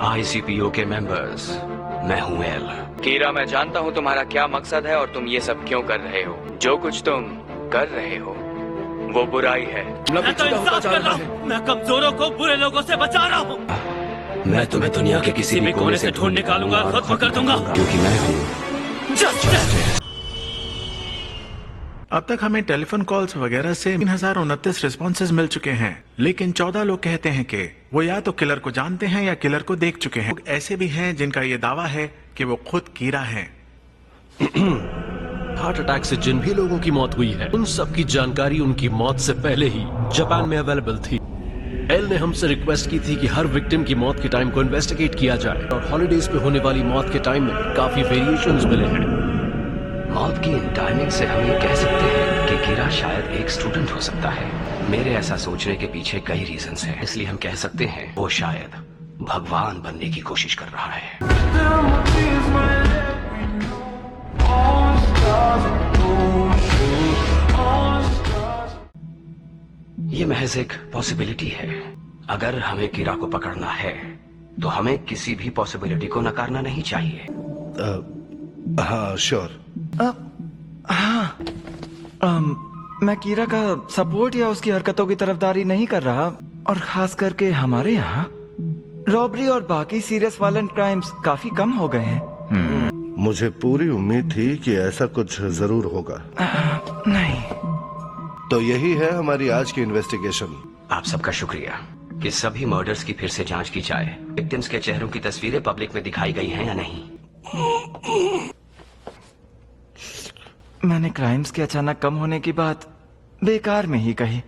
ICPO के members, मैं हूँ एल। कीरा, मैं जानता हूँ तुम्हारा क्या मकसद है और तुम ये सब क्यों कर रहे हो। जो कुछ तुम कर रहे हो वो बुराई है। मैं तो इंसाफ कर रहा हूँ। मैं कमजोरों को बुरे लोगों से बचा रहा हूँ। मैं तुम्हें दुनिया के किसी भी कोने से ढूंढ निकालूंगा और खत्म कर दूंगा, क्योंकि मैं हूँ जस्टिस। अब तक हमें टेलीफोन कॉल्स वगैरह से 3029 रिस्पॉन्सेज मिल चुके हैं, लेकिन 14 लोग कहते हैं कि वो या तो किलर को जानते हैं या किलर को देख चुके हैं। लोग ऐसे भी हैं जिनका ये दावा है कि वो खुद कीरा हैं। हार्ट अटैक से जिन भी लोगों की मौत हुई है, उन सब की जानकारी उनकी मौत से पहले ही जापान में अवेलेबल थी। एल ने हमसे रिक्वेस्ट की थी कि हर विक्टिम की मौत के टाइम को इन्वेस्टिगेट किया जाए, और हॉलिडेज पे होने वाली मौत के टाइम में काफी वेरिएशंस मिले हैं। मौत की इन टाइमिंग से हम ये कह सकते हैं कि कीरा शायद एक स्टूडेंट हो सकता है। मेरे ऐसा सोचने के पीछे कई रीजंस हैं, इसलिए हम कह सकते हैं वो शायद भगवान बनने की कोशिश कर रहा है। ये महज एक पॉसिबिलिटी है। अगर हमें कीरा को पकड़ना है तो हमें किसी भी पॉसिबिलिटी को नकारना नहीं चाहिए। हाँ, श्योर। हाँ, मैं कीरा का सपोर्ट या उसकी हरकतों की तरफदारी नहीं कर रहा, और खास करके हमारे यहाँ रॉबरी और बाकी सीरियस वायलेंट क्राइम्स काफी कम हो गए हैं। मुझे पूरी उम्मीद थी कि ऐसा कुछ जरूर होगा। नहीं। तो यही है हमारी आज की इन्वेस्टिगेशन। आप सबका शुक्रिया कि सभी मर्डर्स की फिर से जांच की जाए। विक्टिम्स के चेहरों की तस्वीरें पब्लिक में दिखाई गई हैं या नहीं? मैंने क्राइम्स के अचानक कम होने की बात बेकार में ही कही।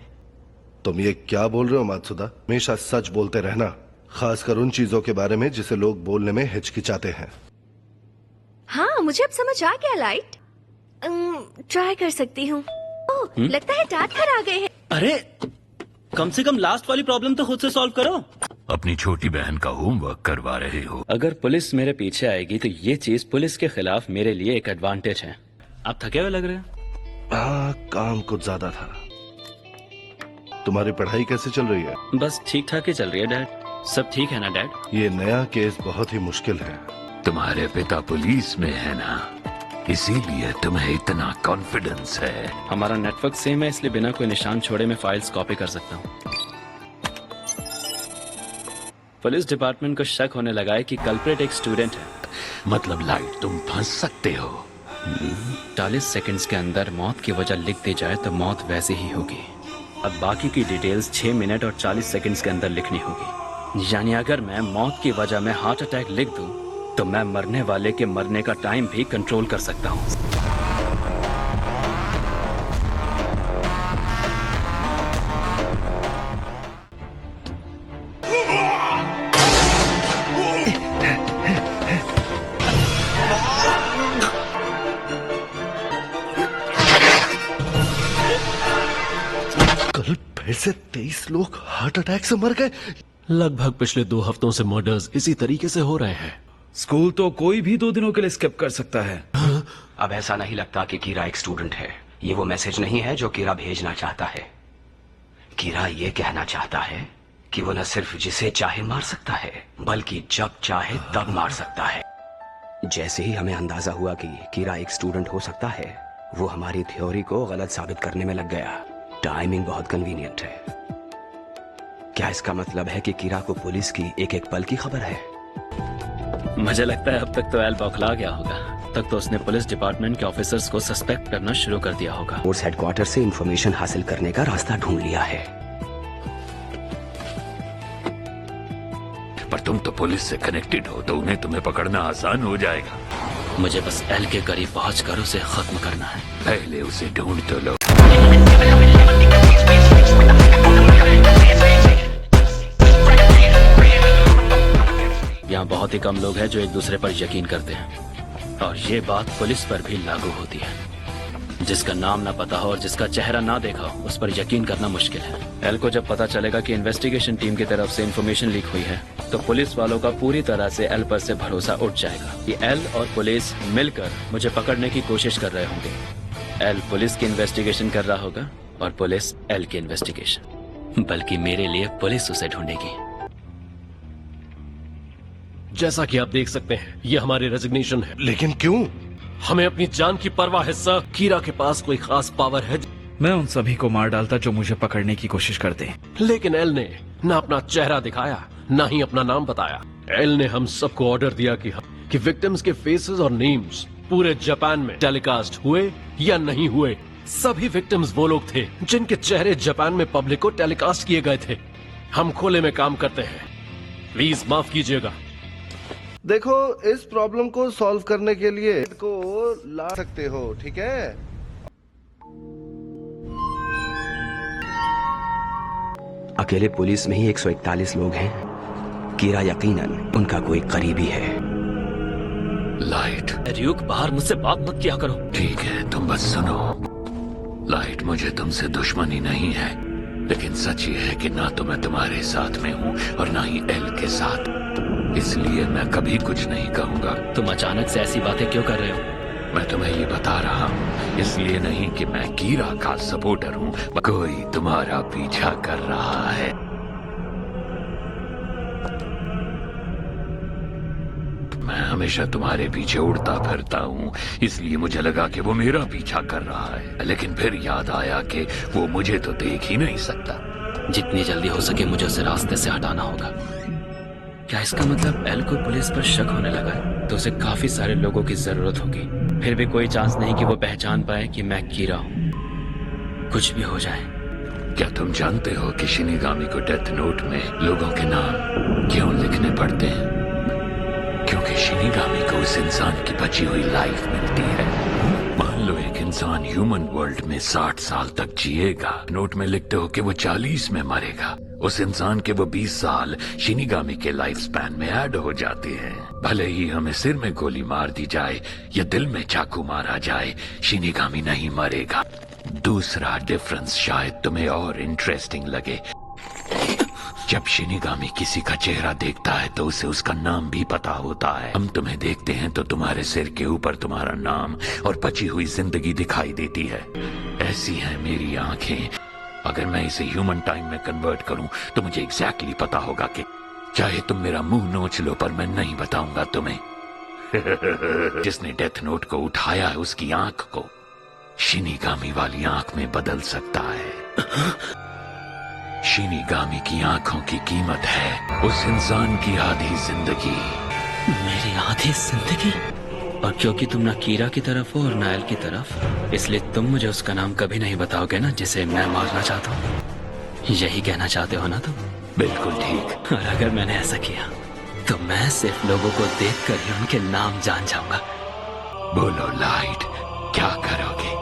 तुम ये क्या बोल रहे हो मात्सुदा? हमेशा सच बोलते रहना, खासकर उन चीजों के बारे में जिसे लोग बोलने में हिचकिचाते हैं। हाँ, मुझे अब समझ आ गया लाइट। ट्राई कर सकती हूँ। लगता है डैड घर आ गए हैं। अरे कम से कम लास्ट वाली प्रॉब्लम तो खुद से सॉल्व करो। अपनी छोटी बहन का होमवर्क करवा रहे हो। अगर पुलिस मेरे पीछे आएगी तो ये चीज पुलिस के खिलाफ मेरे लिए एक एडवांटेज है। आप थके हुए लग रहे हैं। हाँ, काम कुछ ज्यादा था। तुम्हारी पढ़ाई कैसे चल रही है? बस ठीक ठाक ही चल रही है डैड। सब ठीक है ना डैड? ये नया केस बहुत ही मुश्किल है। तुम्हारे पिता पुलिस में है ना, इसीलिए तुम्हें इतना कॉन्फिडेंस है। हमारा नेटवर्क सेम है, इसलिए बिना कोई निशान छोड़े मैं फाइल्स कॉपी कर सकता हूँ। पुलिस डिपार्टमेंट को शक होने लगा है कि कल्प्रेट एक स्टूडेंट है। मतलब लाइट, तुम फंस सकते हो। 40 सेकंड्स के अंदर मौत की वजह लिख दी जाए तो मौत वैसे ही होगी। अब बाकी की डिटेल्स 6 मिनट और 40 सेकंड्स के अंदर लिखनी होगी। यानी अगर मैं मौत की वजह में हार्ट अटैक लिख दूं तो मैं मरने वाले के मरने का टाइम भी कंट्रोल कर सकता हूं। कल फिर से 23 लोग हार्ट अटैक से मर गए। लगभग पिछले 2 हफ्तों से मर्डर्स इसी तरीके से हो रहे हैं। स्कूल तो कोई भी 2 दिनों के लिए स्किप कर सकता है। अब ऐसा नहीं लगता कि कीरा एक स्टूडेंट है। ये वो मैसेज नहीं है जो कीरा भेजना चाहता है। कीरा ये कहना चाहता है कि वो न सिर्फ जिसे चाहे मार सकता है, बल्कि जब चाहे तब मार सकता है। जैसे ही हमें अंदाजा हुआ कि कीरा एक स्टूडेंट हो सकता है, वो हमारी थ्योरी को गलत साबित करने में लग गया। टाइमिंग बहुत कन्वीनियंट है। क्या इसका मतलब है कि कीरा को पुलिस की एक एक पल की खबर है? मुझे लगता है अब तक तो एल बौखला गया होगा। तक तो उसने पुलिस डिपार्टमेंट के ऑफिसर्स को सस्पेक्ट करना शुरू कर दिया होगा। फोर्स हेडक्वार्टर से इंफॉर्मेशन हासिल करने का रास्ता ढूंढ लिया है। पर तुम तो पुलिस से कनेक्टेड हो, तो उन्हें तुम्हें पकड़ना आसान हो जाएगा। मुझे बस एल के करीब पहुंचकर उसे खत्म करना है। पहले उसे ढूंढ तो लो। यहाँ बहुत ही कम लोग हैं जो एक दूसरे पर यकीन करते हैं, और ये बात पुलिस पर भी लागू होती है। जिसका नाम ना पता हो और जिसका चेहरा ना देखा हो, उस पर यकीन करना मुश्किल है। एल को जब पता चलेगा कि इन्वेस्टिगेशन टीम की तरफ से इंफॉर्मेशन लीक हुई है, तो पुलिस वालों का पूरी तरह से एल पर से भरोसा उठ जाएगा कि एल और पुलिस मिलकर मुझे पकड़ने की कोशिश कर रहे होंगे। एल पुलिस की इन्वेस्टिगेशन कर रहा होगा और पुलिस एल की इन्वेस्टिगेशन, बल्कि मेरे लिए पुलिस उसे ढूंढेगी। जैसा कि आप देख सकते हैं ये हमारी रेजिग्नेशन है। लेकिन क्यों? हमें अपनी जान की परवाह है सर। कीरा के पास कोई खास पावर है, मैं उन सभी को मार डालता जो मुझे पकड़ने की कोशिश करते। लेकिन एल ने ना अपना चेहरा दिखाया ना ही अपना नाम बताया। एल ने हम सबको ऑर्डर दिया कि विक्टिम्स के फेसेस और नेम्स पूरे जापान में टेलीकास्ट हुए या नहीं हुए। सभी विक्टिम्स वो लोग थे जिनके चेहरे जापान में पब्लिक को टेलीकास्ट किए गए थे। हम खुले में काम करते हैं, प्लीज माफ कीजिएगा। देखो, इस प्रॉब्लम को सॉल्व करने के लिए को ला सकते हो, ठीक है? अकेले पुलिस में ही 141 लोग हैं। कीरा यकीनन उनका कोई करीबी है। लाइट, ड्यूक बाहर मुझसे बात मत किया करो। ठीक है, तुम बस सुनो। लाइट, मुझे तुमसे दुश्मनी नहीं है, लेकिन सच ये है कि ना तो मैं तुम्हारे साथ में हूँ और ना ही एल के साथ, इसलिए मैं कभी कुछ नहीं कहूँगा। तुम अचानक से ऐसी बातें क्यों कर रहे हो? मैं तुम्हें ये बता रहा हूँ इसलिए नहीं कि मैं कीरा का सपोर्टर हूँ। कोई तुम्हारा पीछा कर रहा है। मैं हमेशा तुम्हारे पीछे उड़ता फिरता हूँ, इसलिए मुझे लगा कि वो मेरा पीछा कर रहा है, लेकिन फिर याद आया कि वो मुझे तो देख ही नहीं सकता। जितनी जल्दी हो सके मुझे उसे रास्ते से हटाना होगा। क्या इसका मतलब एल को पुलिस पर शक होने लगा है? तो उसे काफी सारे लोगों की जरूरत होगी। फिर भी कोई चांस नहीं कि वो पहचान पाए कि मैं कीरा हूँ। कुछ भी हो जाए। क्या तुम जानते हो कि शिनिगामी को डेथ नोट में लोगों के नाम क्यों लिखने पड़ते हैं? क्योंकि शिनिगामी को उस इंसान की बची हुई लाइफ मिलती है। मान लो एक इंसान ह्यूमन वर्ल्ड में 60 साल तक जिएगा, नोट में लिखते हो कि वो 40 में मरेगा। उस इंसान के वो 20 साल शिनिगामी के लाइफ स्पैन में ऐड हो जाते हैं। भले ही हमें सिर में गोली मार दी जाए या दिल में चाकू मारा जाए, शिनिगामी नहीं मरेगा। दूसरा डिफरेंस शायद तुम्हें और इंटरेस्टिंग लगे। जब शिनिगामी किसी का चेहरा देखता है तो उसे उसका नाम भी पता होता है। हम तुम्हें देखते हैं तो तुम्हारे सिर के ऊपर तुम्हारा नाम और बची हुई जिंदगी दिखाई देती है। ऐसी हैं मेरी आंखें। अगर मैं इसे ह्यूमन टाइम में कन्वर्ट करूं तो मुझे एग्जैक्टली पता होगा कि चाहे तुम मेरा मुंह नोच लो पर मैं नहीं बताऊंगा तुम्हें। जिसने डेथ नोट को उठाया है उसकी आंख को शिनिगामी वाली आंख में बदल सकता है। शिनिगामी की आंखों की कीमत है उस इंसान की आधी जिंदगी। मेरी आधी जिंदगी? और क्योंकि तुम ना कीरा की तरफ हो और ना एल की तरफ, इसलिए तुम मुझे उसका नाम कभी नहीं बताओगे ना जिसे मैं मारना चाहता हूँ। यही कहना चाहते हो ना तुम? बिल्कुल ठीक। और अगर मैंने ऐसा किया तो मैं सिर्फ लोगों को देखकर ही उनके नाम जान जाऊंगा। बोलो लाइट, क्या करोगे?